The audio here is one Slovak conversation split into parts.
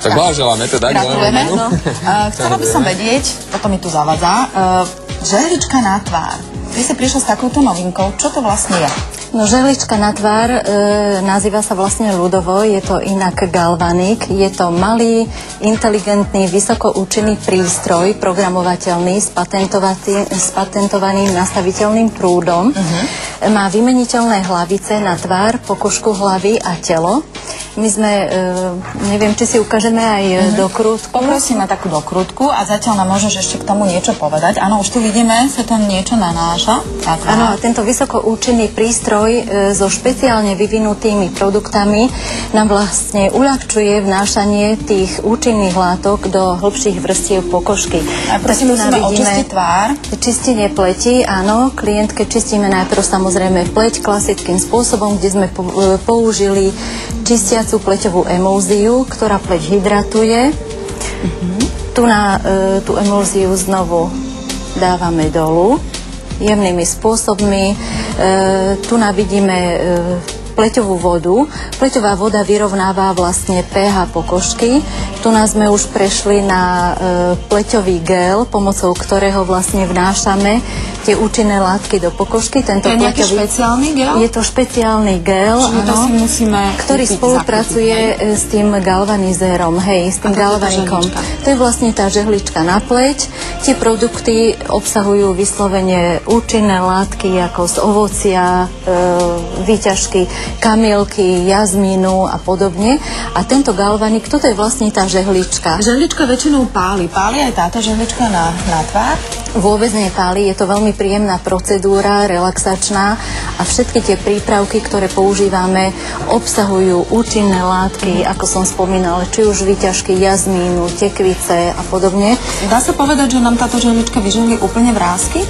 Tak blahoželáme teda. Gratulujeme. Chcela by som vedieť, toto mi tu zavadza, žehlička na tvár. Vy si prišla s takouto novinkou, čo to vlastne je? No, žehlička na tvár nazýva sa vlastne ľudovo, je to inak galvanik, je to malý, inteligentný, vysoko účinný prístroj, programovateľný, s patentovaným nastaviteľným prúdom. Má vymeniteľné hlavice na tvár, pokožku hlavy a telo. My sme, neviem, či si ukážeme aj dokrutku. Poprosíme takú dokrutku a zatiaľ nám môžeš ešte k tomu niečo povedať. Áno, už tu vidíme, sa tam niečo nanáša. Áno, tento vysoko účinný prístroj so špeciálne vyvinutými produktami nám vlastne uľahčuje vnášanie tých účinných látok do hlbších vrstiev pokožky. A prosím, musíme očistiť tvár. Čistenie pleti, áno, klientke čistíme najprv samozrejme pleť klasickým spôsobom, kde sme použili čistiacu pleťovú emulziu, ktorá pleť hydratuje. Tu na tú emulziu znovu dávame dolu jemnými spôsobmi. Tu vidíme pleťovú vodu. Pleťová voda vyrovnáva vlastne pH pokožky. Tu sme už prešli na pleťový gel, pomocou ktorého vlastne vnášame tie účinné látky do pokožky. Tento je nejaký špeciálny gel? Je to špeciálny gel, ktorý spolupracuje s tým galvanizérom, s tým galvanikom. To je vlastne tá žehlička na pleť. Tie produkty obsahujú vyslovene účinné látky ako z ovocia, výťažky, kamilky, jazmínu a podobne. A tento galvanik, toto je vlastne tá žehlička. Žehlička väčšinou páli. Páli aj táto žehlička na tvár? Vôbec nepáli, je to veľmi príjemná procedúra, relaxačná a všetky tie prípravky, ktoré používame, obsahujú účinné látky, ako som spomínala, či už výťažky jazmínu, tekvice a podobne. Dá sa povedať, že nám táto žehlička vyžehli úplne vrásky?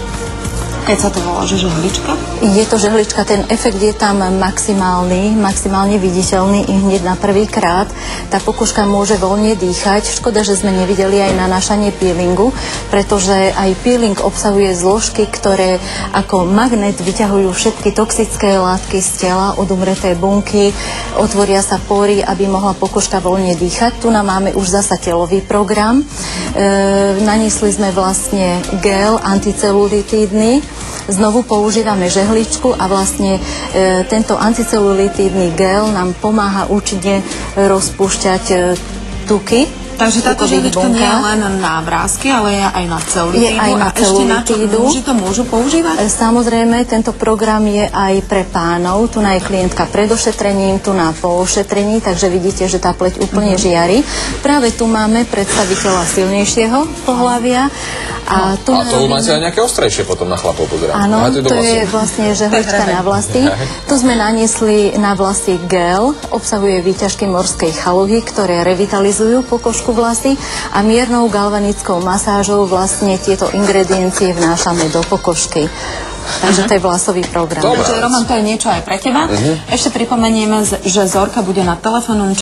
Keď sa to volá, že žehlička? Je to žehlička, ten efekt je tam maximálne viditeľný i hneď na prvý krát. Tá pokožka môže voľne dýchať. Škoda, že sme nevideli aj nanášanie peelingu, pretože aj peeling obsahuje zložky, ktoré ako magnet vyťahujú všetky toxické látky z tela, odumreté bunky, otvoria sa pory, aby mohla pokožka voľne dýchať. Tu nám máme už zasa telový program. Naniesli sme vlastne gel anticelulitídny. Znovu používame žehličku a vlastne tento anticelulitídny gel nám pomáha účinne rozpúšťať tuky. Takže táto žehlička nie je len na vrásky, ale je aj na celulitídu. Je aj na celulitídu. Muži to môžu používať? Samozrejme, tento program je aj pre pánov. Tu je klientka pred ošetrením, tu na po ošetrení, takže vidíte, že tá pleť úplne žiari. Práve tu máme predstaviteľa silnejšieho pohlavia. A to máte aj nejaké ostrejšie potom na chlapov, pozerám. Áno, to je vlastne žehlička na vlasy. Tu sme naniesli na vlasy gel, obsahuje výťažky morskej chaluhy, ktoré revitalizujú pokožku vlasy a miernou galvanickou masážou vlastne tieto ingrediencie vnášame do pokožky. Takže to je vlasový program. Takže Roman, to je niečo aj pre teba. Ešte pripomenieme, že Zorka bude na telefónnom